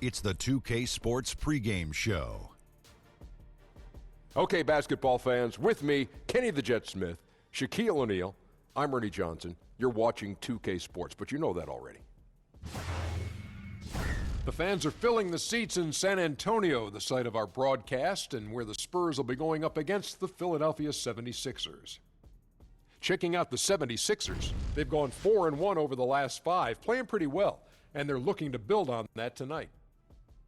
It's the 2K Sports pregame show. Okay, basketball fans, with me, Kenny the Jet Smith, Shaquille O'Neal, I'm Ernie Johnson. You're watching 2K Sports, but you know that already. The fans are filling the seats in San Antonio, the site of our broadcast, and where the Spurs will be going up against the Philadelphia 76ers. Checking out the 76ers, they've gone 4-1 over the last 5, playing pretty well, and they're looking to build on that tonight.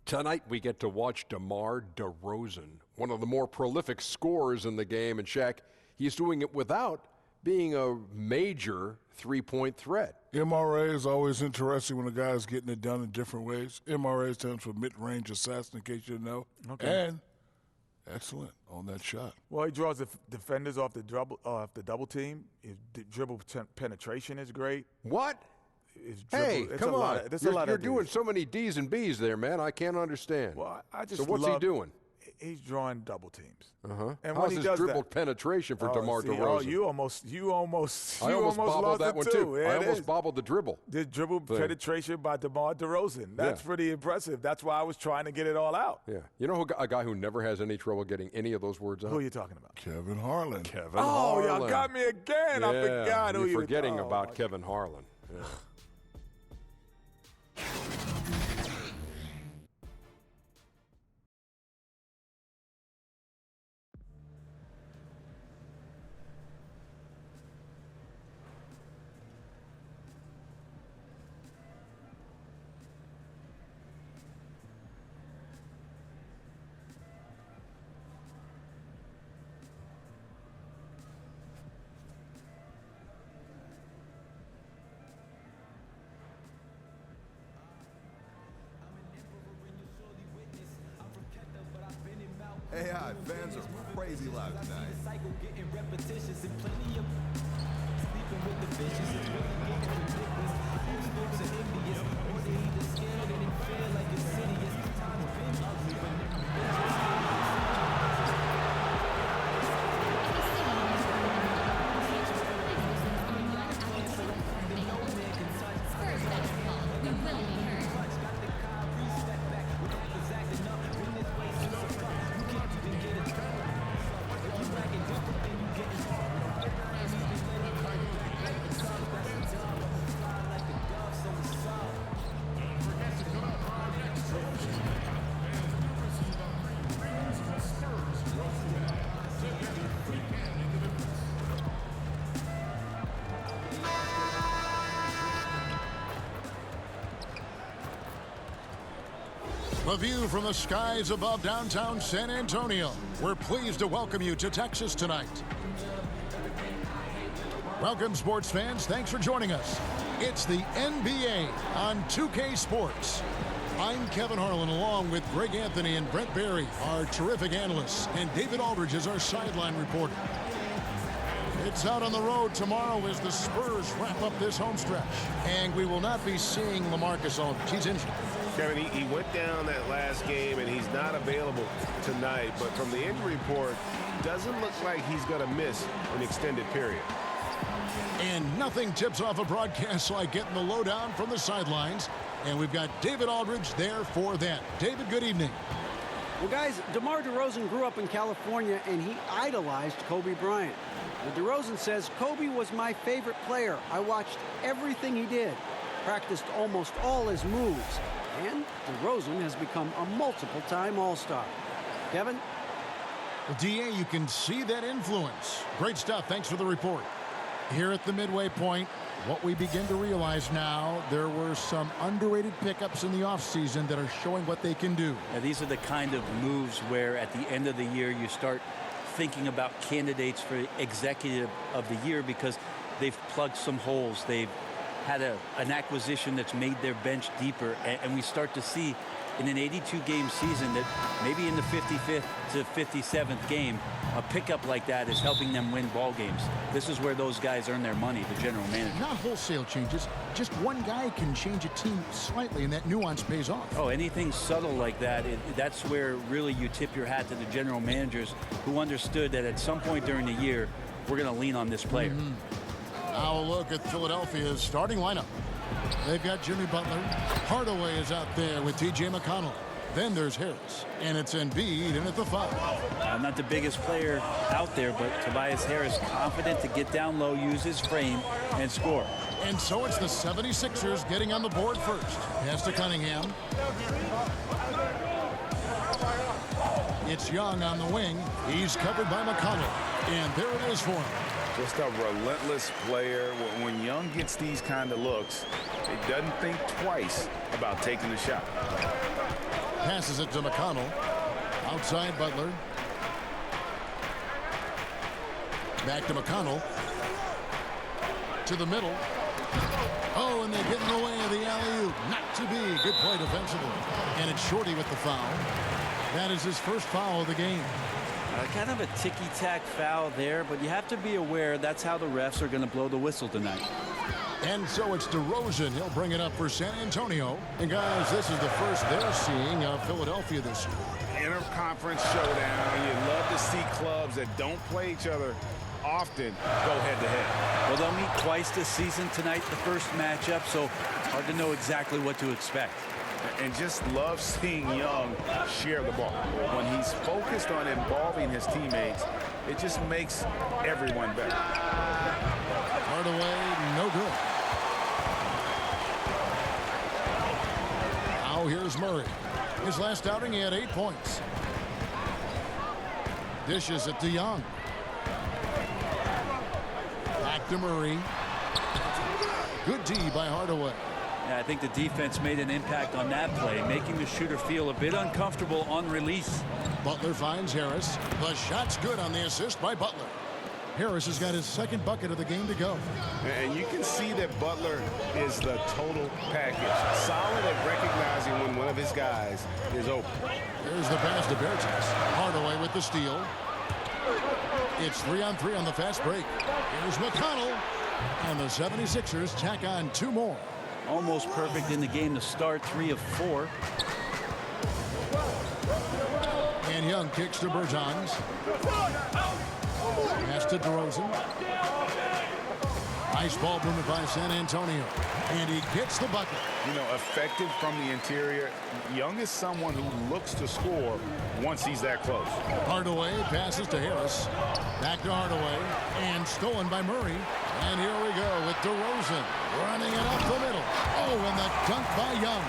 Tonight, we get to watch DeMar DeRozan, one of the more prolific scorers in the game. And Shaq, he's doing it without being a major three-point threat. MRA is always interesting when a guy's getting it done in different ways. MRA stands for mid-range assassin, in case you didn't know. Okay. And excellent on that shot. Well, he draws the defenders off the double team. His dribble penetration is great. What? Hey, come on. You're doing so many D's and B's there, man. I can't understand. Well, I just So what's he doing? He's drawing double teams. And how's his dribble penetration for DeMar DeRozan? Oh, you almost I almost bobbled lost that it one too. I almost bobbled the dribble. The dribble penetration by DeMar DeRozan. That's pretty impressive. That's why I was trying to get it all out. Yeah. You know a guy who never has any trouble getting any of those words out? Who are you talking about? Kevin Harlan. Harlan. Y'all got me again. Yeah, I forgot who you're forgetting about Kevin Harlan. Yeah. AI fans are crazy loud tonight. A view from the skies above downtown San Antonio. We're pleased to welcome you to Texas tonight. Welcome, sports fans. Thanks for joining us. It's the NBA on 2K Sports. I'm Kevin Harlan, along with Greg Anthony and Brent Barry, our terrific analysts, and David Aldridge is our sideline reporter. It's out on the road tomorrow as the Spurs wrap up this home stretch. And we will not be seeing LaMarcus Aldridge. He's injured. Kevin, he went down that last game, and he's not available tonight. But from the injury report, doesn't look like he's going to miss an extended period. And nothing tips off a broadcast like getting the lowdown from the sidelines. And we've got David Aldridge there for that. David, good evening. Well, guys, DeMar DeRozan grew up in California, and he idolized Kobe Bryant. Well, DeRozan says, Kobe was my favorite player. I watched everything he did, practiced almost all his moves. And DeRozan has become a multiple-time All-Star. Kevin? Well, DA, you can see that influence. Great stuff. Thanks for the report. Here at the midway point, what we begin to realize now, there were some underrated pickups in the offseason that are showing what they can do. Now, these are the kind of moves where at the end of the year you start thinking about candidates for executive of the year because they've plugged some holes. They've had an acquisition that's made their bench deeper, and we start to see in an 82-game season that maybe in the 55th to 57th game, a pickup like that is helping them win ball games. This is where those guys earn their money, the general manager. Not wholesale changes. Just one guy can change a team slightly, and that nuance pays off. Oh, anything subtle like that, that's where really you tip your hat to the general managers who understood that at some point during the year, we're going to lean on this player. Now a look at Philadelphia's starting lineup. They've got Jimmy Butler. Hardaway is out there with T.J. McConnell. Then there's Harris, and it's Embiid in at the 5. Not the biggest player out there, but Tobias Harris confident to get down low, use his frame, and score. And so it's the 76ers getting on the board first. Pass to Cunningham. It's Young on the wing. He's covered by McConnell. And there it is for him. Just a relentless player. When Young gets these kind of looks, he doesn't think twice about taking the shot. Passes it to McConnell. Outside Butler. Back to McConnell. To the middle. Oh, and they get in the way of the alley-oop. Not to be. Good play defensively. And it's Shorty with the foul. That is his first foul of the game. Kind of a ticky-tack foul there, but you have to be aware that's how the refs are going to blow the whistle tonight. And so it's DeRozan. He'll bring it up for San Antonio. And guys, this is the first they're seeing of Philadelphia this year. Interconference showdown. You love to see clubs that don't play each other often go head-to-head. Well, they'll meet twice this season tonight, the first matchup, so hard to know exactly what to expect. And just love seeing Young share the ball. When he's focused on involving his teammates, it just makes everyone better. Hardaway, no good. Now here's Murray. His last outing, he had 8 points. Dishes it to Young. Back to Murray. Good D by Hardaway. Yeah, I think the defense made an impact on that play, making the shooter feel a bit uncomfortable on release. Butler finds Harris. The shot's good on the assist by Butler. Harris has got his second bucket of the game to go. And you can see that Butler is the total package. Solid at recognizing when one of his guys is open. There's the pass to Bertans. Hardaway with the steal. It's 3-on-3 on the fast break. Here's McConnell. And the 76ers tack on 2 more. Almost perfect in the game to start, 3 of 4. And Young kicks to Bertans. Pass to DeRozan. Nice ball movement by San Antonio. And he gets the bucket. You know, effective from the interior. Young is someone who looks to score once he's that close. Hardaway passes to Harris. Back to Hardaway. And stolen by Murray. And here we go with DeRozan running it up the middle. Oh, and the dunk by Young.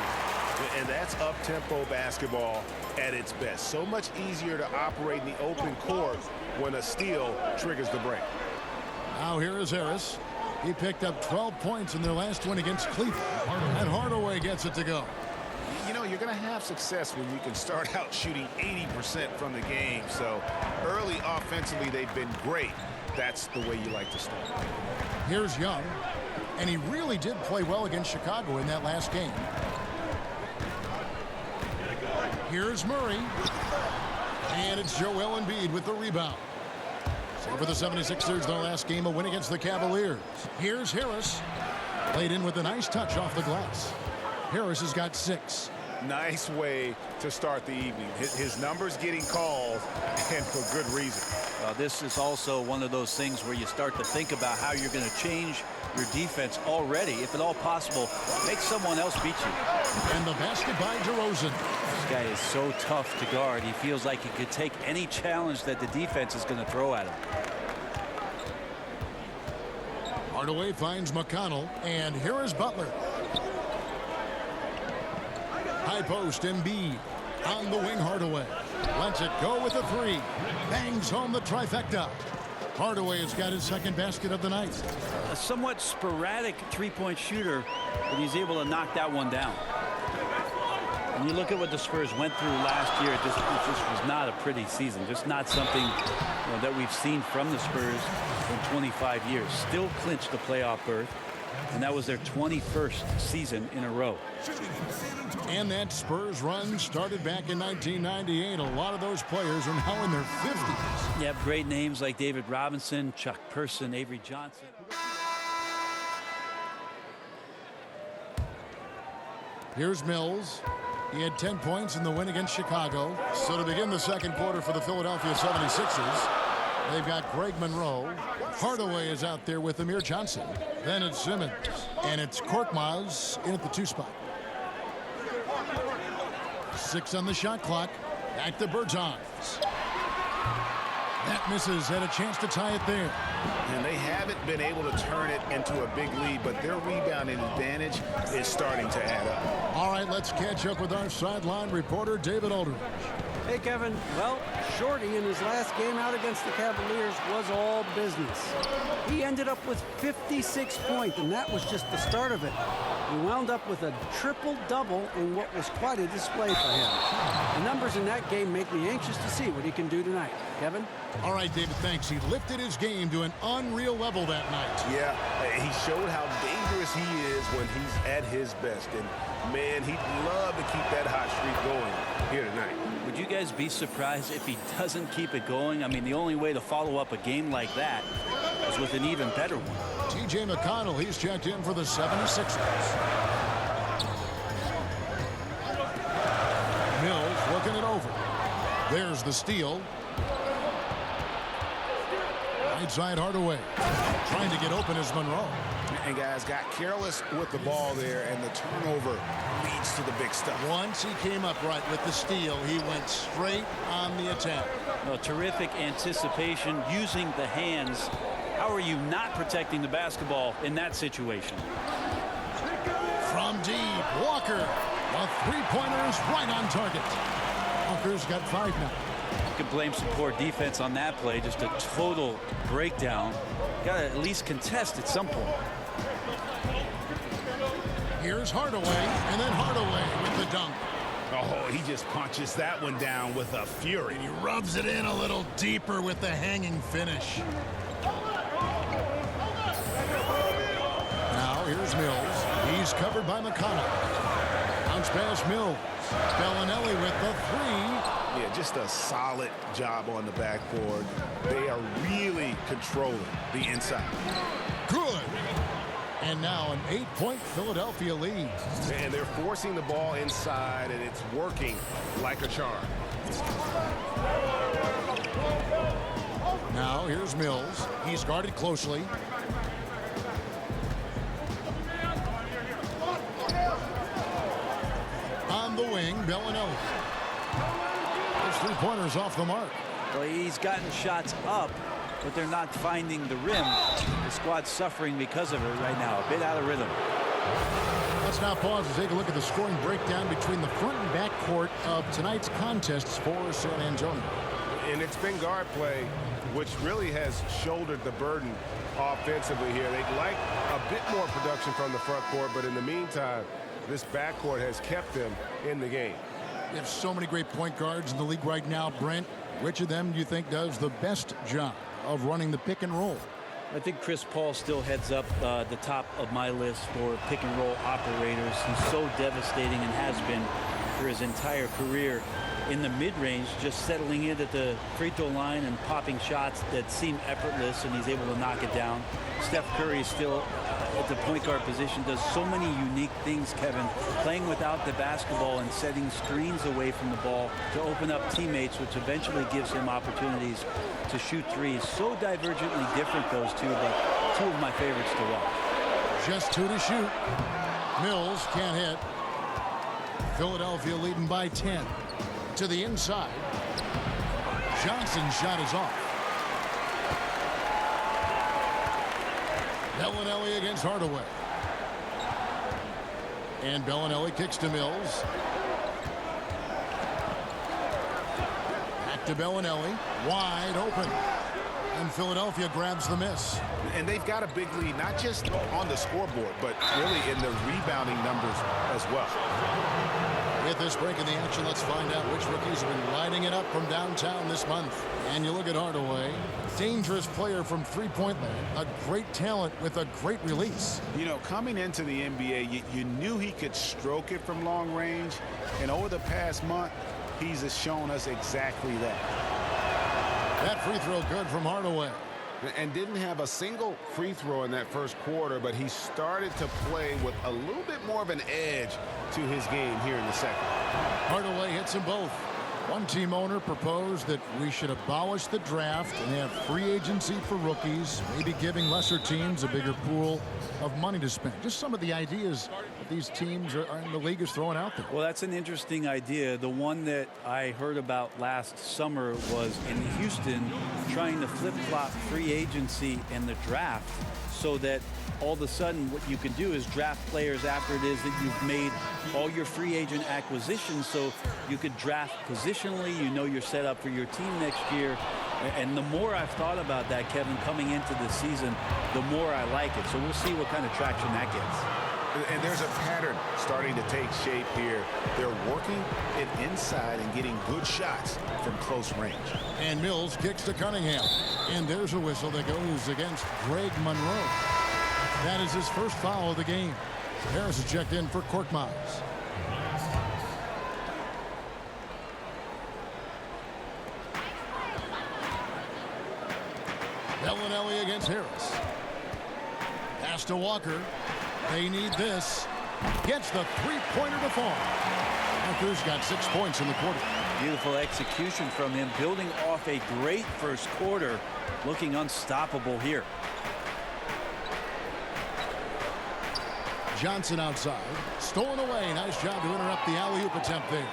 And that's up-tempo basketball at its best. So much easier to operate in the open court when a steal triggers the break. Now here is Harris. He picked up 12 points in their last win against Cleveland. And Hardaway gets it to go. You know, you're going to have success when you can start out shooting 80% from the game. So early offensively, they've been great. That's the way you like to start. Here's Young. And he really did play well against Chicago in that last game. Here's Murray. And it's Joel Embiid with the rebound. So for the 76ers, their last game, a win against the Cavaliers. Here's Harris. Laid in with a nice touch off the glass. Harris has got 6. Nice way to start the evening. His numbers getting called, and for good reason. This is also one of those things where you start to think about how you're going to change your defense already. If at all possible, make someone else beat you. And the basket by DeRozan. This guy is so tough to guard. He feels like he could take any challenge that the defense is going to throw at him. Hardaway finds McConnell, and here is Butler. High post, Embiid. On the wing, Hardaway. Lets it go with a 3. Bangs home the trifecta. Hardaway has got his second basket of the night. A somewhat sporadic three-point shooter, but he's able to knock that one down. When you look at what the Spurs went through last year, it just was not a pretty season. Just not something that we've seen from the Spurs in 25 years. Still clinched the playoff berth, and that was their 21st season in a row. And that Spurs run started back in 1998. A lot of those players are now in their 50s. You have great names like David Robinson, Chuck Person, Avery Johnson. Here's Mills. He had 10 points in the win against Chicago. So to begin the second quarter for the Philadelphia 76ers, They've got Greg Monroe. Hardaway is out there with Amir Johnson. Then it's Simmons. And it's Korkmaz in at the 2 spot. 6 on the shot clock. Back to Bertans. That misses. Had a chance to tie it there. And they haven't been able to turn it into a big lead, but their rebounding advantage is starting to add up. All right, let's catch up with our sideline reporter, David Aldridge. Hey, Kevin. Well, Shorty in his last game out against the Cavaliers was all business. He ended up with 56 points, and that was just the start of it. He wound up with a triple-double in what was quite a display for him. The numbers in that game make me anxious to see what he can do tonight. Kevin? All right, David, thanks. He lifted his game to an unreal level that night. Yeah, he showed how dangerous he is when he's at his best. And, man, he'd love to keep that hot streak going here tonight. Would you guys be surprised if he doesn't keep it going? I mean, the only way to follow up a game like that is with an even better one. T.J. McConnell, he's checked in for the 76ers. Mills looking it over. There's the steal. Right side Hardaway. Trying to get open is Monroe. And guys got careless with the ball there, and the turnover leads to the big stuff. Once he came up right with the steal, he went straight on the attack. Well, terrific anticipation using the hands. How are you not protecting the basketball in that situation? From deep, Walker. The three-pointer is right on target. Walker's got 5 now. You can blame some poor defense on that play. Just a total breakdown. Got to at least contest at some point. Here's Hardaway, and then Hardaway with the dunk. Oh, he just punches that one down with a fury. And he rubs it in a little deeper with the hanging finish. Now here's Mills. He's covered by McConnell. Bounce pass Mills. Bellinelli with the 3. Yeah, just a solid job on the backboard. They are really controlling the inside. Good. And now an 8-point Philadelphia lead. And they're forcing the ball inside, and it's working like a charm. Now here's Mills. He's guarded closely. On the wing, Bellinelli. His three-pointers off the mark. Well, he's gotten shots up, but they're not finding the rim. The squad's suffering because of it right now. A bit out of rhythm. Let's now pause and take a look at the scoring breakdown between the front and back court of tonight's contests for San Antonio. And it's been guard play, which really has shouldered the burden offensively here. They'd like a bit more production from the front court, but in the meantime, this backcourt has kept them in the game. We have so many great point guards in the league right now, Brent. Which of them do you think does the best job of running the pick and roll? I think Chris Paul still heads up the top of my list for pick and roll operators. He's so devastating and has been for his entire career in the mid-range, just settling in at the free throw line and popping shots that seem effortless, and he's able to knock it down. Steph Curry is still at the point guard position, does so many unique things, Kevin, playing without the basketball and setting screens away from the ball to open up teammates, which eventually gives him opportunities to shoot threes. So divergently different, those two, but two of my favorites to watch. Just 2 to shoot. Mills can't hit. Philadelphia leading by 10. To the inside. Johnson's shot is off. Bellinelli against Hardaway. And Bellinelli kicks to Mills. Back to Bellinelli. Wide open. And Philadelphia grabs the miss. And they've got a big lead, not just on the scoreboard, but really in the rebounding numbers as well. With this break in the action, let's find out which rookies have been lighting it up from downtown this month. And you look at Hardaway, dangerous player from three-point land, a great talent with a great release. You know, coming into the NBA, you knew he could stroke it from long range, and over the past month, he's shown us exactly that. That free throw good from Hardaway. And didn't have a single free throw in that first quarter, but he started to play with a little bit more of an edge to his game here in the second. Hardaway hits them both. One team owner proposed that we should abolish the draft and have free agency for rookies, maybe giving lesser teams a bigger pool of money to spend. Just some of the ideas that these teams are in the league is throwing out there. Well, that's an interesting idea. The one that I heard about last summer was in Houston trying to flip-flop free agency and the draft so that all of a sudden what you can do is draft players after it is that you've made all your free agent acquisitions, so you could draft positionally. You know you're set up for your team next year. And the more I've thought about that, Kevin, coming into the season, the more I like it. So we'll see what kind of traction that gets. And there's a pattern starting to take shape here. They're working it inside and getting good shots from close range. And Mills kicks to Cunningham. And there's a whistle that goes against Greg Monroe. That is his first foul of the game. Harris is checked in for Korkmaz. Bellinelli against Harris. Pass to Walker. They need this. Gets the three-pointer to fall. Walker's got 6 points in the quarter. Beautiful execution from him, building off a great first quarter, looking unstoppable here. Johnson outside. Stolen away. Nice job to interrupt the alley-oop attempt there.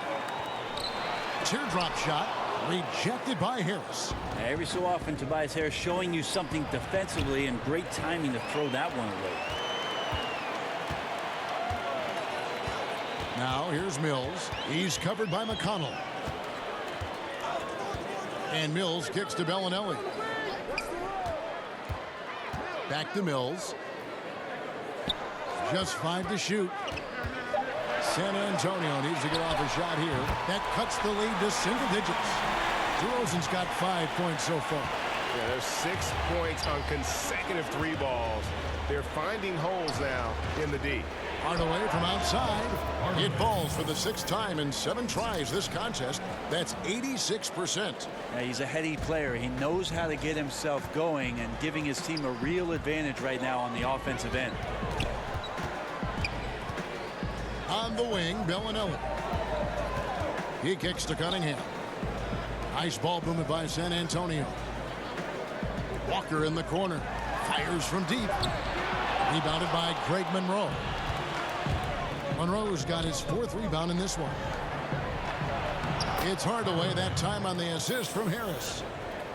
Teardrop shot. Rejected by Harris. Every so often, Tobias Harris showing you something defensively, and great timing to throw that one away. Now here's Mills. He's covered by McConnell. And Mills kicks to Bellinelli. Back to Mills. Just 5 to shoot. San Antonio needs to get off a shot here. That cuts the lead to single digits. DeRozan's got 5 points so far. Yeah, there's 6 points on consecutive 3 balls. They're finding holes now in the D. Hardaway from outside. It falls for the 6th time in 7 tries this contest. That's 86%. Yeah, he's a heady player. He knows how to get himself going and giving his team a real advantage right now on the offensive end. On the wing, Bellinelli. He kicks to Cunningham. Nice ball movement by San Antonio. Walker in the corner. Fires from deep. Rebounded by Greg Monroe. Monroe's got his 4th rebound in this one. It's Hardaway, that time on the assist from Harris.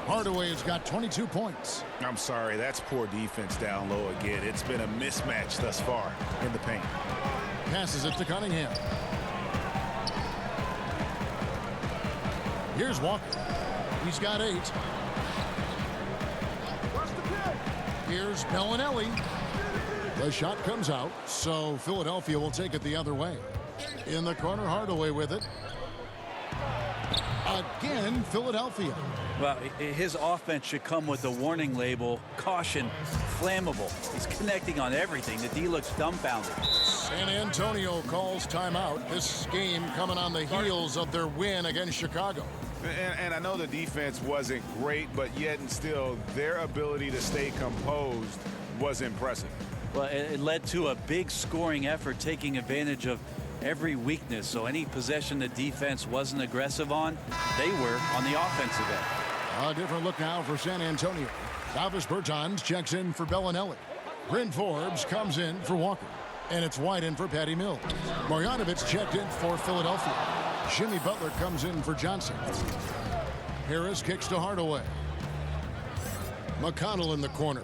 Hardaway has got 22 points. I'm sorry, that's poor defense down low again. It's been a mismatch thus far in the paint. Passes it to Cunningham. Here's Walker. He's got 8. Here's Bellinelli. The shot comes out, so Philadelphia will take it the other way. In the corner, Hardaway with it. Again, Philadelphia. Well, his offense should come with a warning label, caution, flammable. He's connecting on everything. The D looks dumbfounded. San Antonio calls timeout. This game coming on the heels of their win against Chicago. And I know the defense wasn't great, but yet and still, their ability to stay composed was impressive. Well, it led to a big scoring effort, taking advantage of every weakness. So any possession the defense wasn't aggressive on, they were on the offensive end. A different look now for San Antonio. Davis Bertans checks in for Bellinelli. Bryn Forbes comes in for Walker. And it's White in for Patty Mills. Marjanovic checked in for Philadelphia. Jimmy Butler comes in for Johnson. Harris kicks to Hardaway. McConnell in the corner.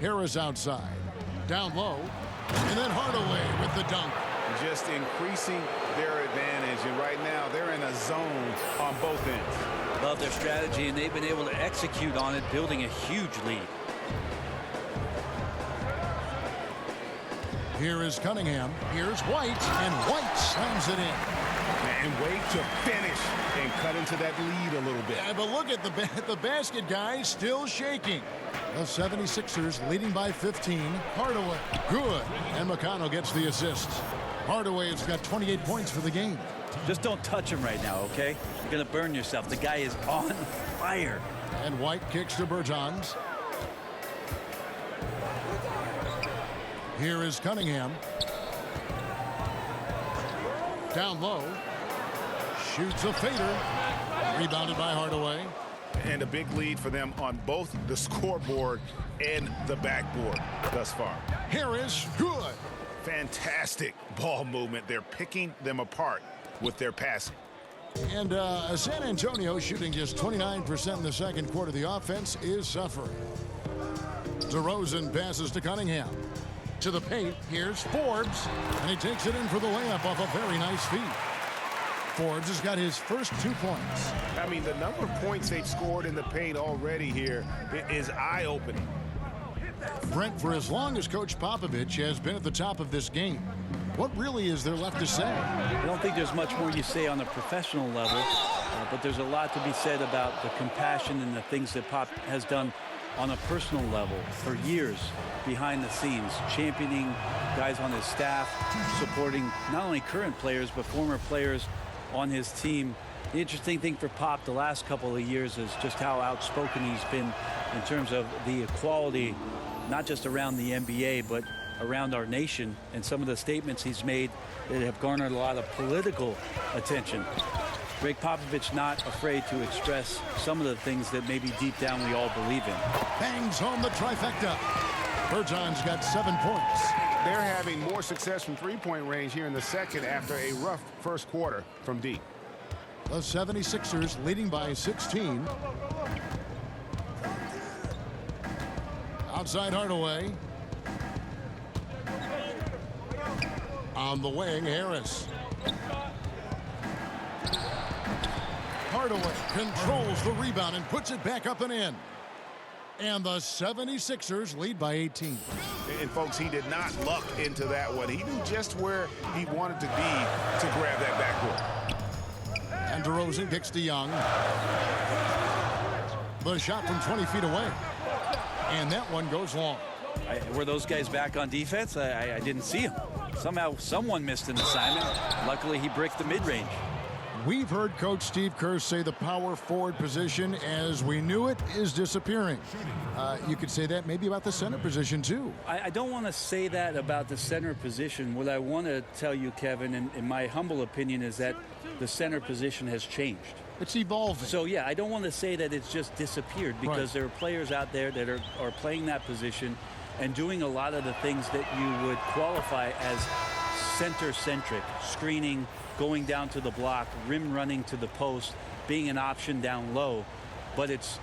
Harris outside. Down low. And then Hardaway with the dunk. Just increasing their advantage. And right now, they're in a zone on both ends. Love their strategy, and they've been able to execute on it, building a huge lead. Here is Cunningham. Here's White, and White slams it in. And wait to finish and cut into that lead a little bit. Yeah, but look at the basket, guys, still shaking. The 76ers leading by 15. Hardaway, good. And McConnell gets the assist. Hardaway has got 28 points for the game. Just don't touch him right now, okay? You're going to burn yourself. The guy is on fire. And White kicks to Bertans. Here is Cunningham. Down low. Shoots a fader. Rebounded by Hardaway. And a big lead for them on both the scoreboard and the backboard thus far. Harris, good. Fantastic ball movement. They're picking them apart with their passing. And San Antonio, shooting just 29% in the second quarter. The offense is suffering. DeRozan passes to Cunningham. To the paint, here's Forbes. And he takes it in for the layup off a very nice feed. Forbes has got his first 2 points. I mean, the number of points they've scored in the paint already here is eye-opening. Brent, for as long as Coach Popovich has been at the top of this game, what really is there left to say? I don't think there's much more you say on a professional level, but there's a lot to be said about the compassion and the things that Pop has done on a personal level for years behind the scenes, championing guys on his staff, supporting not only current players but former players on his team. The interesting thing for Pop the last couple of years is just how outspoken he's been in terms of the equality, not just around the NBA, but around our nation, and some of the statements he's made that have garnered a lot of political attention. Greg Popovich not afraid to express some of the things that maybe deep down we all believe in. Bangs home the trifecta. Berton's got 7 points. They're having more success from three-point range here in the second after a rough first quarter from deep. The 76ers leading by 16. Outside Hardaway. On the wing, Harris. Hardaway controls the rebound and puts it back up and in. And the 76ers lead by 18. And folks, he did not luck into that one. He knew just where he wanted to be to grab that backboard. And DeRozan kicks to Young. The shot from 20 feet away. And that one goes long. Were those guys back on defense? I didn't see him. Somehow someone missed an assignment. Luckily, he bricked the mid-range. We've heard Coach Steve Kerr say the power forward position, as we knew it, is disappearing. You could say that maybe about the center position, too. I don't want to say that about the center position. What I want to tell you, Kevin, in my humble opinion, is that the center position has changed. It's evolving. So, yeah, I don't want to say that it's just disappeared, because there are players out there that are playing that position and doing a lot of the things that you would qualify as center-centric, screening, going down to the block, rim running to the post, being an option down low. But it's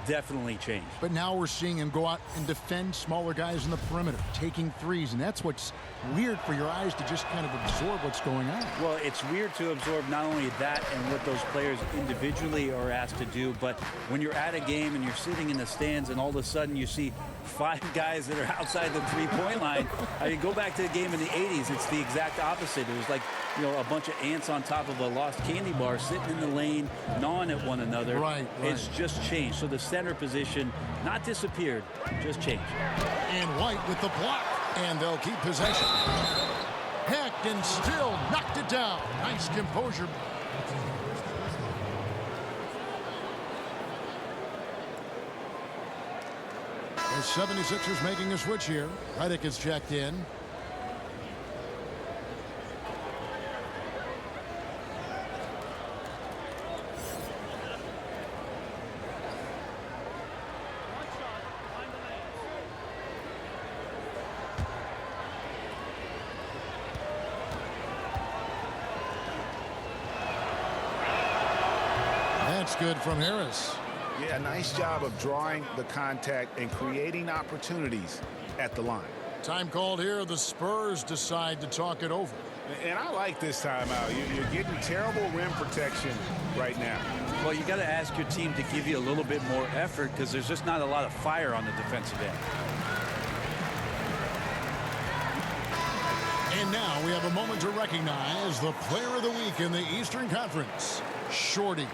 definitely changed. But now we're seeing him go out and defend smaller guys in the perimeter, taking threes, and that's what's weird for your eyes to just kind of absorb what's going on. Well, it's weird to absorb not only that and what those players individually are asked to do, but when you're at a game and you're sitting in the stands and all of a sudden you see 5 guys that are outside the three-point line. I mean, go back to the game in the 80s. It's the exact opposite. It was like, a bunch of ants on top of a lost candy bar sitting in the lane, gnawing at one another. Right. It's just changed. So the center position, not disappeared, just changed. And White with the block, and they'll keep possession. Heck, and still knocked it down. Nice composure. The 76ers making a switch here. Redick is checked in. That's good from Harris. Yeah, nice job of drawing the contact and creating opportunities at the line. Time called here. The Spurs decide to talk it over. And I like this timeout. You're getting terrible rim protection right now. Well, you got to ask your team to give you a little bit more effort because there's just not a lot of fire on the defensive end. And now we have a moment to recognize the player of the week in the Eastern Conference, Shorty.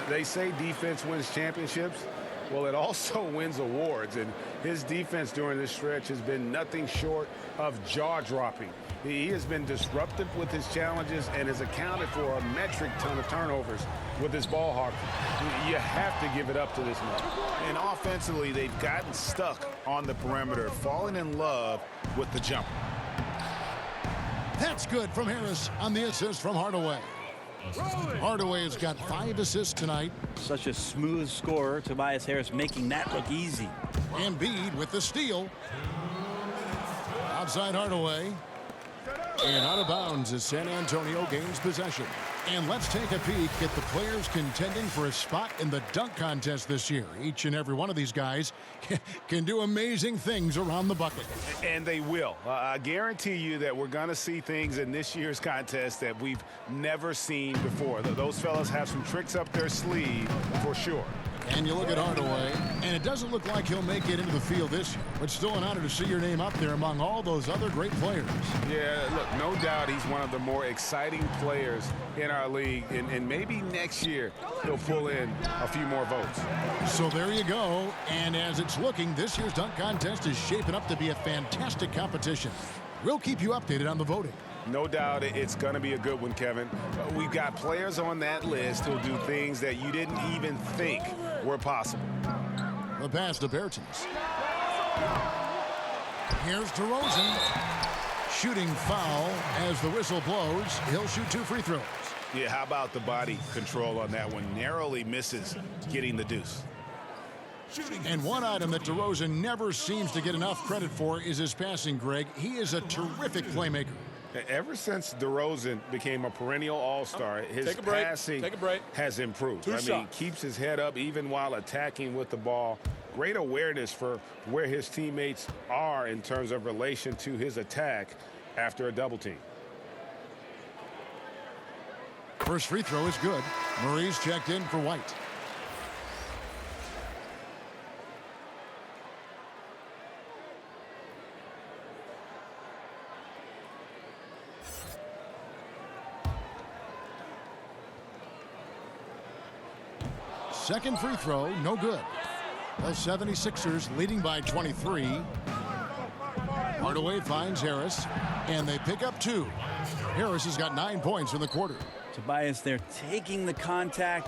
They say defense wins championships. Well, it also wins awards, and his defense during this stretch has been nothing short of jaw-dropping. He has been disruptive with his challenges and has accounted for a metric ton of turnovers with his ball hawking. You have to give it up to this man. And offensively, they've gotten stuck on the perimeter, falling in love with the jumper. That's good from Harris on the assist from Hardaway. Hardaway has got 5 assists tonight. Such a smooth scorer. Tobias Harris making that look easy. Embiid with the steal. Outside Hardaway. And out of bounds as San Antonio gains possession. And let's take a peek at the players contending for a spot in the dunk contest this year. Each and every one of these guys can do amazing things around the bucket. And they will. I guarantee you that we're going to see things in this year's contest that we've never seen before. Those fellas have some tricks up their sleeve for sure. And you look at Hardaway, and it doesn't look like he'll make it into the field this year, but still an honor to see your name up there among all those other great players. Yeah, look, no doubt he's one of the more exciting players in our league, and maybe next year he'll pull in a few more votes. So there you go, and as it's looking, this year's dunk contest is shaping up to be a fantastic competition. We'll keep you updated on the voting. No doubt it's going to be a good one, Kevin. We've got players on that list who'll do things that you didn't even think were possible. The pass to Bertans. Here's DeRozan. Shooting foul as the whistle blows. He'll shoot 2 free throws. Yeah, how about the body control on that one? Narrowly misses getting the deuce. And one item that DeRozan never seems to get enough credit for is his passing, Greg. He is a terrific playmaker. Ever since DeRozan became a perennial all-star, his passing has improved. Keeps his head up even while attacking with the ball. Great awareness for where his teammates are in terms of relation to his attack after a double team. First free throw is good. Murray's checked in for White. Second free throw, no good. The 76ers leading by 23. Hardaway finds Harris, and they pick up 2. Harris has got 9 points in the quarter. Tobias there taking the contact,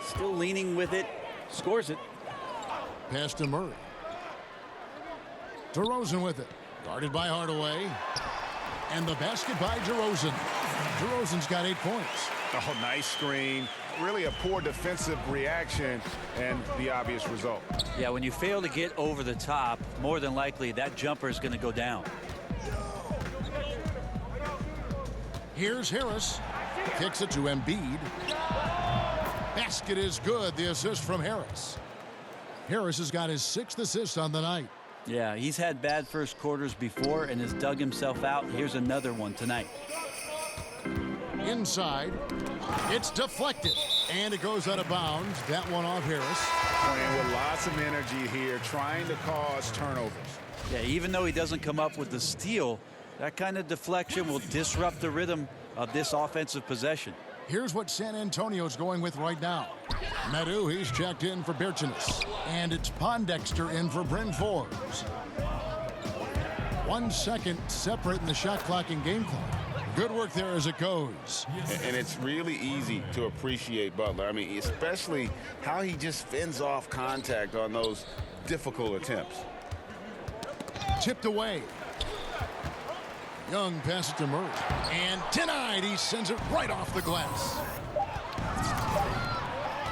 still leaning with it, scores it. Pass to Murray. DeRozan with it, guarded by Hardaway. And the basket by DeRozan. DeRozan's got 8 points. Oh, nice screen. Really a poor defensive reaction and the obvious result. Yeah, when you fail to get over the top, more than likely that jumper is going to go down. Here's Harris. Kicks it to Embiid. Basket is good. The assist from Harris. Harris has got his 6th assist on the night. Yeah, he's had bad first quarters before and has dug himself out. Here's another one tonight. Inside. It's deflected. And it goes out of bounds. That one off Harris. Playing with lots of energy here, trying to cause turnovers. Yeah, even though he doesn't come up with the steal, that kind of deflection will disrupt the rhythm of this offensive possession. Here's what San Antonio's going with right now. Medu, he's checked in for Bertans. And it's Pondexter in for Bryn Forbes. 1 second separating the shot clock and game clock. Good work there as it goes. And it's really easy to appreciate Butler. I mean, especially how he just fends off contact on those difficult attempts. Tipped away. Young passes to Murray. And denied. He sends it right off the glass.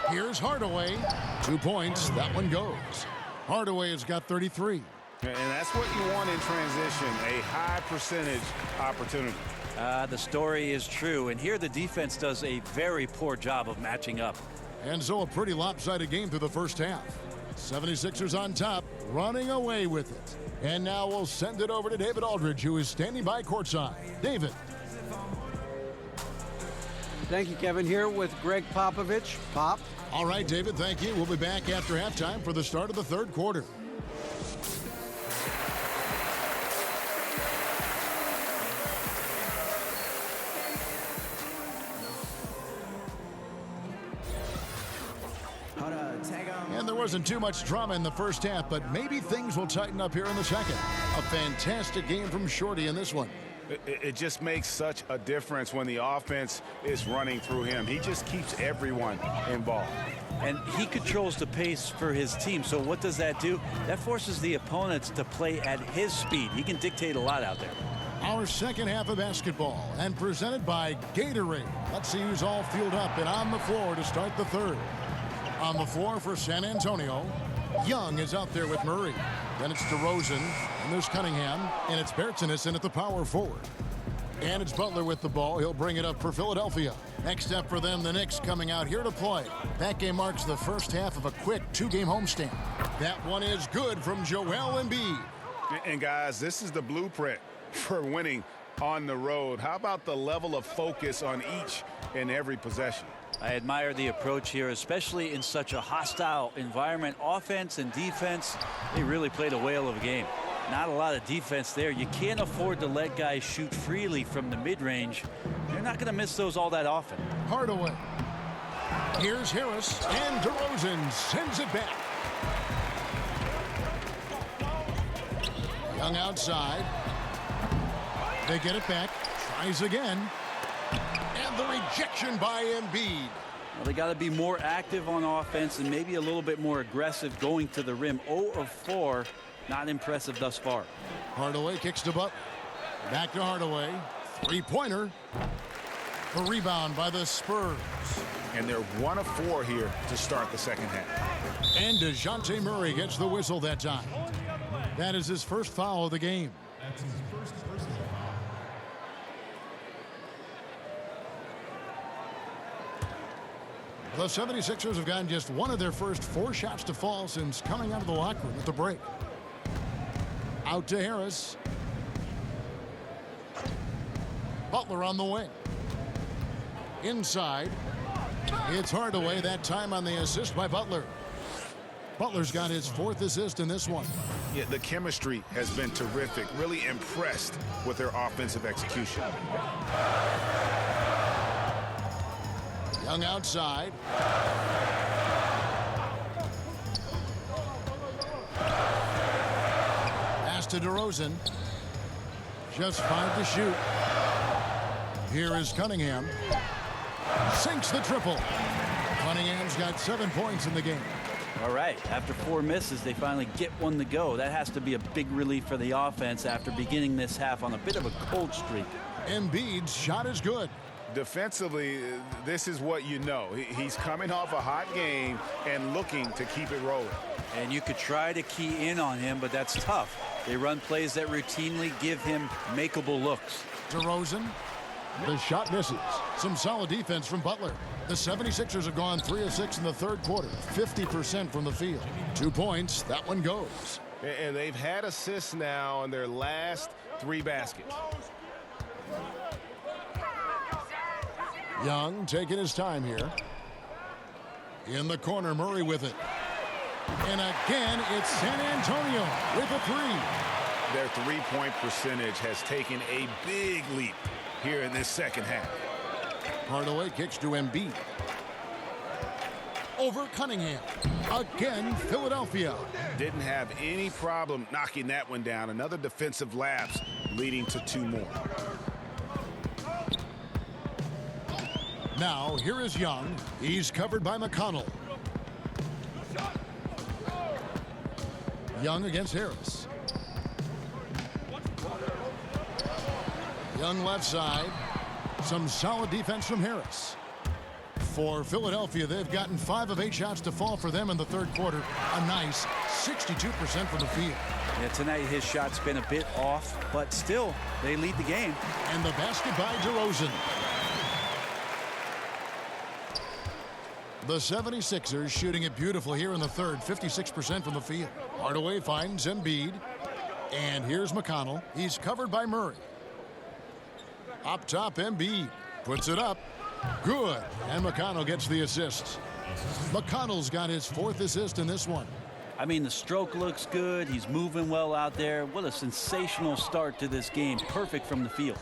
Here's Hardaway. 2 points. That one goes. Hardaway has got 33. And that's what you want in transition, a high percentage opportunity. The story is true, and here the defense does a very poor job of matching up. And so a pretty lopsided game through the first half. 76ers on top, running away with it. And now we'll send it over to David Aldridge, who is standing by courtside. David. Thank you, Kevin. Here with Greg Popovich. Pop. All right, David, thank you. We'll be back after halftime for the start of the third quarter. And there wasn't too much drama in the first half, but maybe things will tighten up here in the second. A fantastic game from Shorty in this one. It just makes such a difference when the offense is running through him. He just keeps everyone involved. And he controls the pace for his team. So what does that do? That forces the opponents to play at his speed. He can dictate a lot out there. Our second half of basketball, and presented by Gatorade. Let's see who's all fueled up and on the floor to start the third. On the floor for San Antonio, Young is out there with Murray. Then it's DeRozan, and there's Cunningham, and it's Bertinason at the power forward. And it's Butler with the ball. He'll bring it up for Philadelphia. Next up for them, the Knicks coming out here to play. That game marks the first half of a quick two-game homestand. That one is good from Joel Embiid. And guys, this is the blueprint for winning on the road. How about the level of focus on each and every possession? I admire the approach here, especially in such a hostile environment. Offense and defense, they really played a whale of a game. Not a lot of defense there. You can't afford to let guys shoot freely from the mid-range. They're not going to miss those all that often. Hardaway. Here's Harris, and DeRozan sends it back. Young outside. They get it back. Tries again. And the rejection by Embiid. Well, they got to be more active on offense and maybe a little bit more aggressive going to the rim. 0 of 4. Not impressive thus far. Hardaway kicks to Butler. Back to Hardaway. Three-pointer. The rebound by the Spurs. And they're 1 of 4 here to start the second half. And DeJounte Murray gets the whistle that time. That is his first foul of the game. That's his first personal foul. The 76ers have gotten just one of their first 4 shots to fall since coming out of the locker room at the break. Out to Harris. Butler on the wing. Inside. It's Hardaway, that time on the assist by Butler. Butler's got his 4th assist in this one. Yeah, the chemistry has been terrific. Really impressed with their offensive execution. Young outside. Pass to DeRozan. Just 5 to shoot. Here is Cunningham. Sinks the triple. Cunningham's got 7 points in the game. All right, after 4 misses, they finally get one to go. That has to be a big relief for the offense after beginning this half on a bit of a cold streak. Embiid's shot is good. Defensively, this is what you know. He's coming off a hot game and looking to keep it rolling. And you could try to key in on him, but that's tough. They run plays that routinely give him makeable looks. DeRozan. The shot misses. Some solid defense from Butler. The 76ers have gone 3 of 6 in the third quarter. 50% from the field. 2 points. That one goes. And they've had assists now on their last 3 baskets. Young taking his time here. In the corner, Murray with it. And again, it's San Antonio with a 3. Their 3-point percentage has taken a big leap here in this second half. Hardaway kicks to Embiid. Over Cunningham. Again, Philadelphia. Didn't have any problem knocking that one down. Another defensive lapse leading to 2 more. Now, here is Young. He's covered by McConnell. Young against Harris. Young left side. Some solid defense from Harris. For Philadelphia, they've gotten 5 of 8 shots to fall for them in the third quarter. A nice 62% from the field. Yeah, tonight his shot's been a bit off, but still, they lead the game. And the basket by DeRozan. The 76ers shooting it beautiful here in the third, 56% from the field. Hardaway finds Embiid. And here's McConnell. He's covered by Murray. Up top, Embiid puts it up. Good. And McConnell gets the assist. McConnell's got his 4th assist in this one. I mean, the stroke looks good. He's moving well out there. What a sensational start to this game. Perfect from the field.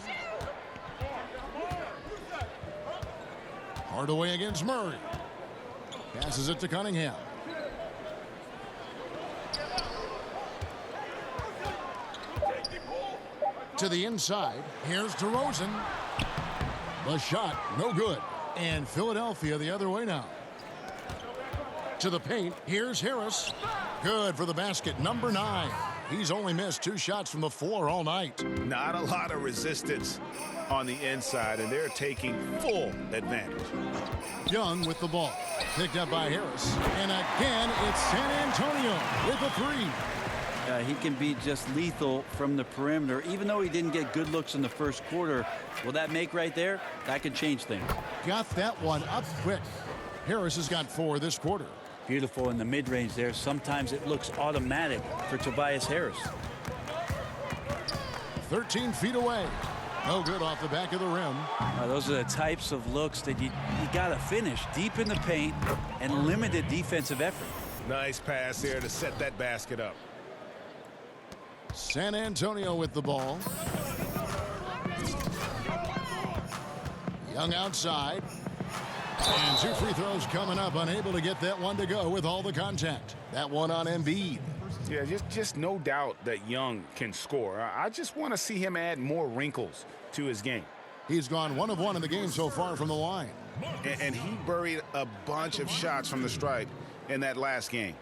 Hardaway against Murray. Passes it to Cunningham. To the inside. Here's DeRozan. The shot, no good. And Philadelphia the other way now. To the paint. Here's Harris. Good for the basket. Number 9. He's only missed 2 shots from the floor all night. Not a lot of resistance on the inside, and they're taking full advantage. Young with the ball. Picked up by Harris. And again, it's San Antonio with a 3. He can be just lethal from the perimeter. Even though he didn't get good looks in the first quarter, will that make right there? That can change things. Got that one up quick. Harris has got 4 this quarter. Beautiful in the mid-range there. Sometimes it looks automatic for Tobias Harris. 13 feet away. No good off the back of the rim. Those are the types of looks that you got to finish deep in the paint and limited defensive effort. Nice pass there to set that basket up. San Antonio with the ball. Young outside. And 2 free throws coming up. Unable to get that one to go with all the contact. That one on Embiid. Yeah, just no doubt that Young can score. I just want to see him add more wrinkles to his game. He's gone 1 of 1 in the game so far from the line. And he buried a bunch of shots from the stripe in that last game.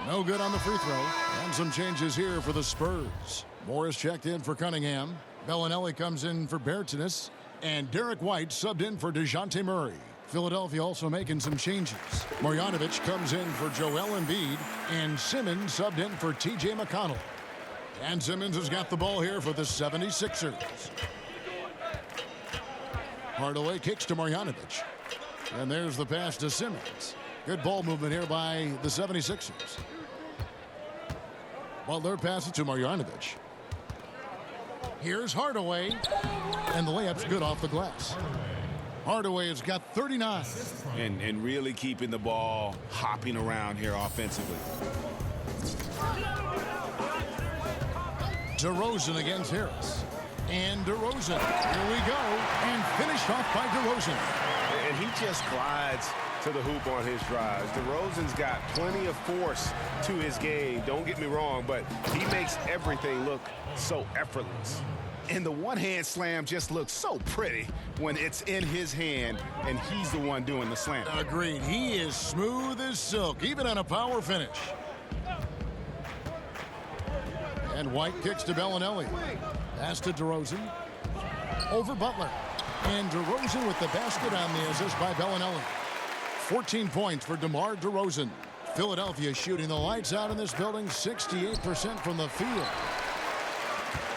No good on the free throw. And some changes here for the Spurs. Morris checked in for Cunningham. Bellinelli comes in for Bertans. And Derek White subbed in for DeJounte Murray. Philadelphia also making some changes. Marjanovic comes in for Joel Embiid. And Simmons subbed in for TJ McConnell. And Simmons has got the ball here for the 76ers. Hardaway kicks to Marjanovic. And there's the pass to Simmons. Good ball movement here by the 76ers. Butler passes to Marjanovic. Here's Hardaway. And the layup's good off the glass. Hardaway has got 39. And really keeping the ball hopping around here offensively. DeRozan against Harris. And DeRozan. Here we go. And finished off by DeRozan. And he just glides to the hoop on his drives. DeRozan's got plenty of force to his game. Don't get me wrong, but he makes everything look so effortless. And the one-hand slam just looks so pretty when it's in his hand and he's the one doing the slam. Agreed. He is smooth as silk, even on a power finish. And White kicks to Bellinelli. Pass to DeRozan. Over Butler. And DeRozan with the basket on the assist by Bellinelli. 14 points for DeMar DeRozan. Philadelphia shooting the lights out in this building, 68% from the field.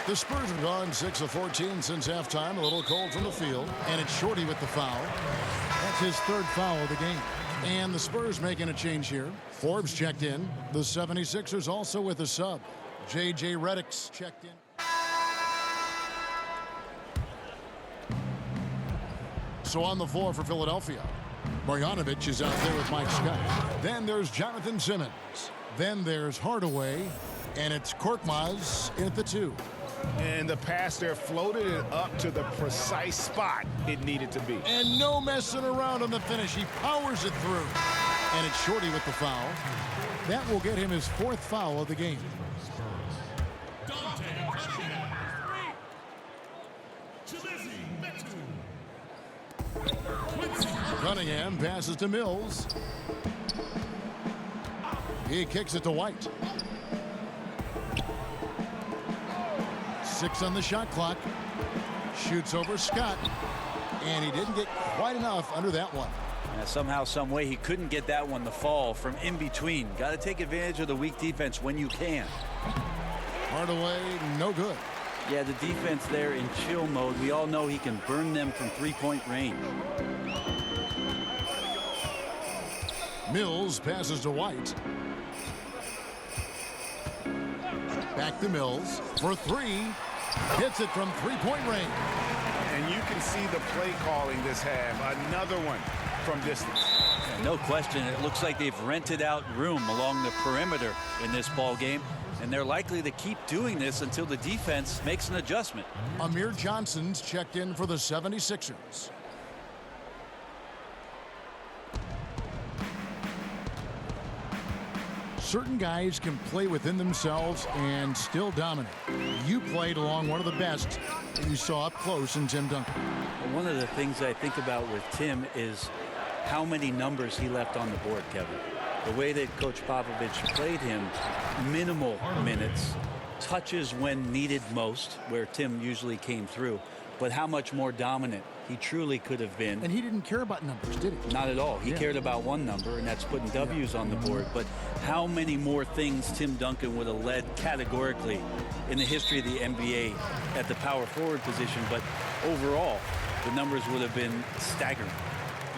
The Spurs have gone 6 of 14 since halftime. A little cold from the field. And it's Shorty with the foul. That's his 3rd foul of the game. And the Spurs making a change here. Forbes checked in. The 76ers also with a sub. J.J. Redick's checked in. So on the floor for Philadelphia, Marjanovic is out there with Mike Scott. Then there's Jonathan Simmons. Then there's Hardaway. And it's Korkmaz in at the 2. And the pass there floated it up to the precise spot it needed to be. And no messing around on the finish. He powers it through. And it's Shorty with the foul. That will get him his 4th foul of the game. Cunningham passes to Mills. He kicks it to White. 6 on the shot clock. Shoots over Scott. And he didn't get quite enough under that one. Somehow, some way, he couldn't get that one to fall from in between. Got to take advantage of the weak defense when you can. Hardaway, no good. Yeah, the defense there in chill mode. We all know he can burn them from 3-point range. Mills passes to White. Back to Mills for 3. Hits it from 3-point range. And you can see the play calling this half. Another one from distance. No question. It looks like they've rented out room along the perimeter in this ball game. And they're likely to keep doing this until the defense makes an adjustment. Amir Johnson's checked in for the 76ers. Certain guys can play within themselves and still dominate. You played along one of the best that you saw up close in Tim Duncan. One of the things I think about with Tim is how many numbers he left on the board, Kevin. The way that Coach Popovich played him, minimal minutes, touches when needed most, where Tim usually came through, but how much more dominant he truly could have been. And he didn't care about numbers, did he? Not at all. He cared about one number, and that's putting W's on the board. But how many more things Tim Duncan would have led categorically in the history of the NBA at the power forward position, but overall, the numbers would have been staggering.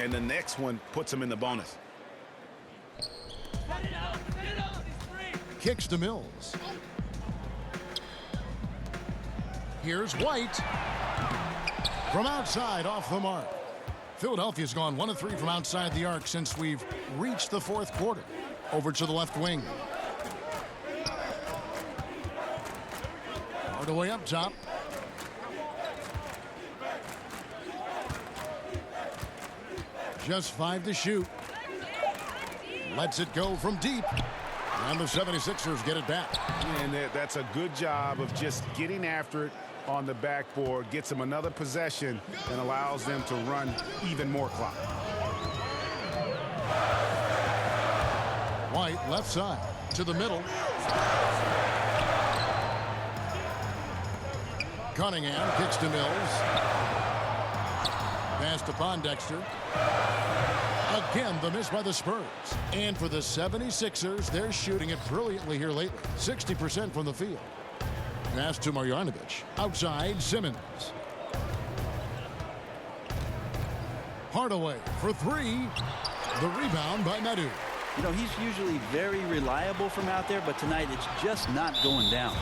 And the next one puts him in the bonus. Kicks to Mills. Here's White. From outside, off the mark. Philadelphia's gone 1 of 3 from outside the arc since we've reached the fourth quarter. Over to the left wing. Hardaway up top. Just 5 to shoot. Lets it go from deep. And the 76ers get it back. And that's a good job of just getting after it on the backboard. Gets them another possession and allows them to run even more clock. White left side to the middle. Cunningham kicks to Mills. Pass to Pondexter. Again, the miss by the Spurs. And for the 76ers, they're shooting it brilliantly here lately. 60% from the field. Pass to Marjanovic. Outside, Simmons. Hardaway for 3. The rebound by Nadu. You know, he's usually very reliable from out there, but tonight it's just not going down.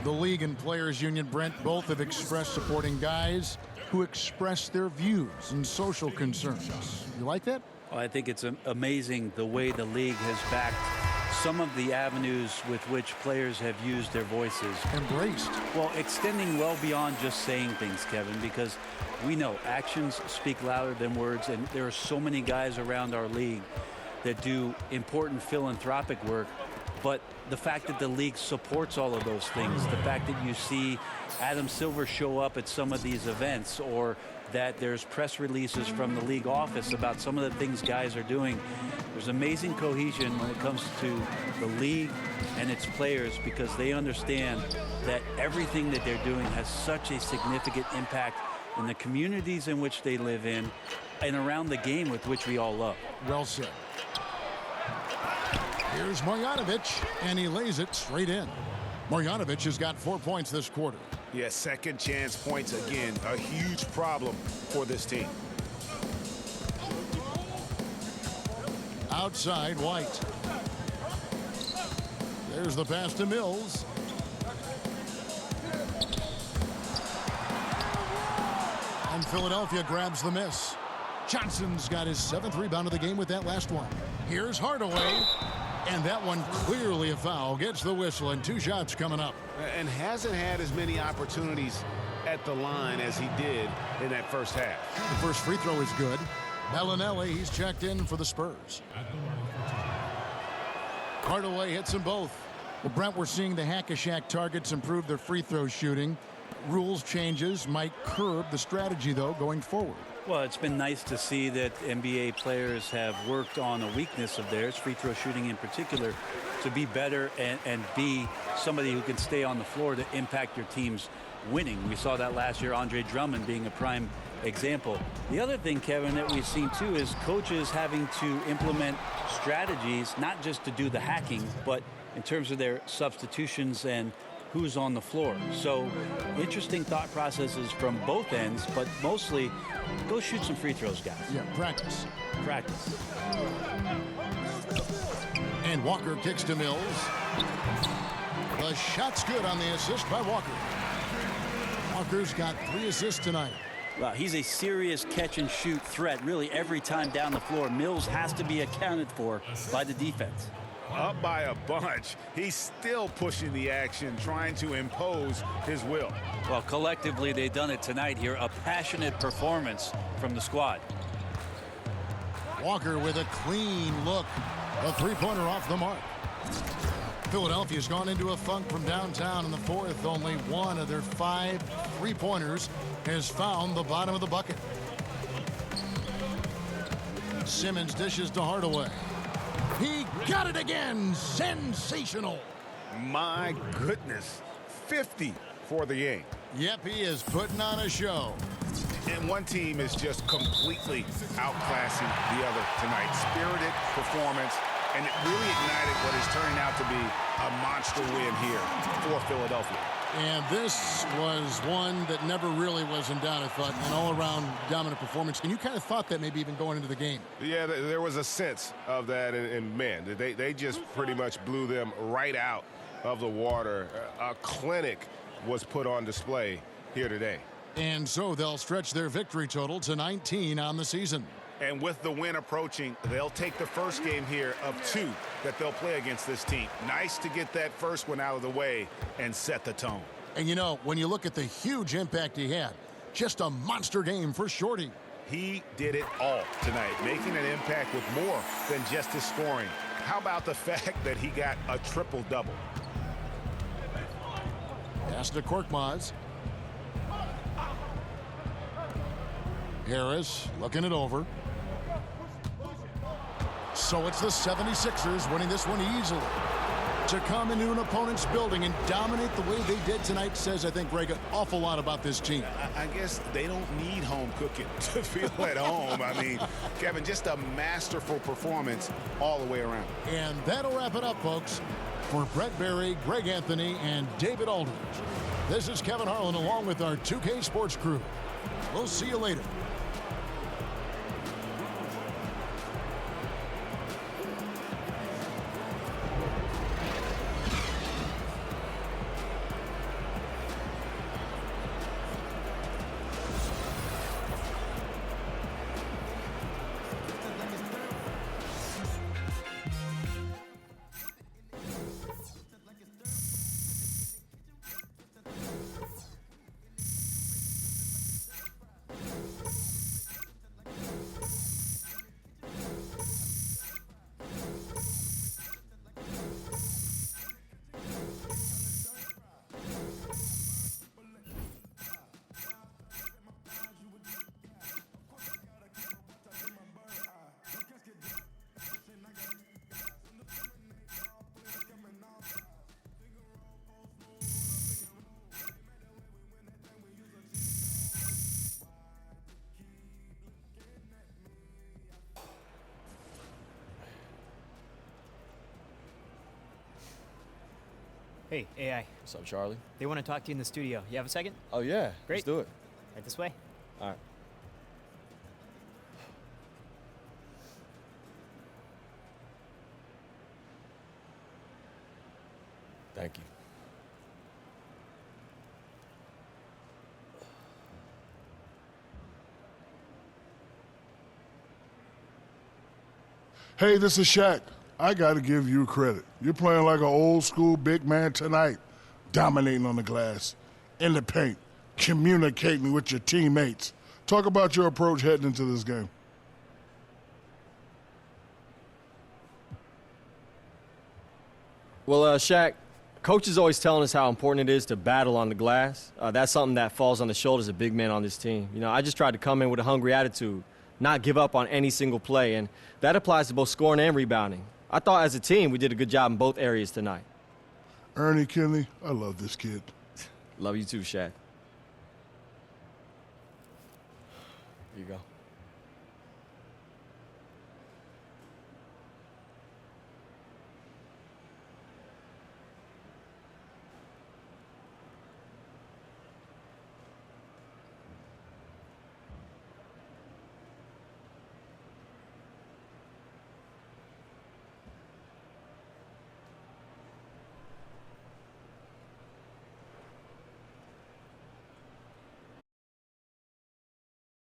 The league and players union, Brent, both have expressed supporting guys who express their views and social concerns. You like that? Well, I think it's amazing the way the league has backed some of the avenues with which players have used their voices. Embraced. Well, extending well beyond just saying things, Kevin, because we know actions speak louder than words, and there are so many guys around our league that do important philanthropic work. But the fact that the league supports all of those things, the fact that you see Adam Silver show up at some of these events, or that there's press releases from the league office about some of the things guys are doing, there's amazing cohesion when it comes to the league and its players, because they understand that everything that they're doing has such a significant impact in the communities in which they live in and around the game with which we all love. Well said. Here's Marjanovic, and he lays it straight in. Marjanovic has got 4 points this quarter. Yeah, second chance points again. A huge problem for this team. Outside, White. There's the pass to Mills. And Philadelphia grabs the miss. Johnson's got his 7th rebound of the game with that last one. Here's Hardaway. And that one clearly a foul. Gets the whistle, and 2 shots coming up. And hasn't had as many opportunities at the line as he did in that first half. The first free throw is good. Bellinelli, he's checked in for the Spurs. Hardaway hits them both. Well, Brent, we're seeing the Hack-a-Shack targets improve their free throw shooting. Rules changes might curb the strategy, though, going forward. Well, it's been nice to see that NBA players have worked on a weakness of theirs, free throw shooting in particular, to be better and be somebody who can stay on the floor to impact your team's winning. We saw that last year, Andre Drummond being a prime example. The other thing, Kevin, that we've seen too is coaches having to implement strategies, not just to do the hacking, but in terms of their substitutions and who's on the floor. So interesting thought processes from both ends, but mostly go shoot some free throws, guys. Yeah, practice. Practice. And Walker kicks to Mills. The shot's good on the assist by Walker. Walker's got 3 assists tonight. Well, he's a serious catch-and-shoot threat really every time down the floor. Mills has to be accounted for by the defense. Up by a bunch. He's still pushing the action, trying to impose his will. Well, collectively, they've done it tonight here. A passionate performance from the squad. Walker with a clean look. A three-pointer off the mark. Philadelphia's gone into a funk from downtown in the fourth. Only one of their 5 three-pointers has found the bottom of the bucket. Simmons dishes to Hardaway. He got it again. Sensational. My goodness. 50 for the game. Yep, he is putting on a show. And one team is just completely outclassing the other tonight. Spirited performance, and it really ignited what is turning out to be a monster win here for Philadelphia. And this was one that never really was in doubt, I thought, an all-around dominant performance. And you kind of thought that maybe even going into the game. Yeah, there was a sense of that, and man, they just pretty much blew them right out of the water. A clinic was put on display here today. And so they'll stretch their victory total to 19 on the season. And with the win approaching, they'll take the first game here of 2 that they'll play against this team. Nice to get that first one out of the way and set the tone. And you know, when you look at the huge impact he had, just a monster game for Shorty. He did it all tonight, making an impact with more than just his scoring. How about the fact that he got a triple-double? Pass to Korkmaz. Harris looking it over. So it's the 76ers winning this one easily. To come into an opponent's building and dominate the way they did tonight says, I think, Greg, an awful lot about this team. I guess they don't need home cooking to feel at home. I mean, Kevin, just a masterful performance all the way around. And that'll wrap it up, folks. For Brett Berry, Greg Anthony, and David Aldridge, this is Kevin Harlan along with our 2K Sports crew. We'll see you later. Hey, AI. What's up, Charlie? They want to talk to you in the studio. You have a second? Oh, yeah. Great. Let's do it. Right this way. All right. Thank you. Hey, this is Shaq. I got to give you credit. You're playing like an old school big man tonight, dominating on the glass, in the paint, communicating with your teammates. Talk about your approach heading into this game. Well, Shaq, Coach is always telling us how important it is to battle on the glass. That's something that falls on the shoulders of big men on this team. You know, I just tried to come in with a hungry attitude, not give up on any single play, and that applies to both scoring and rebounding. I thought as a team we did a good job in both areas tonight. Ernie Kinley, I love this kid. Love you too, Shaq. Here you go.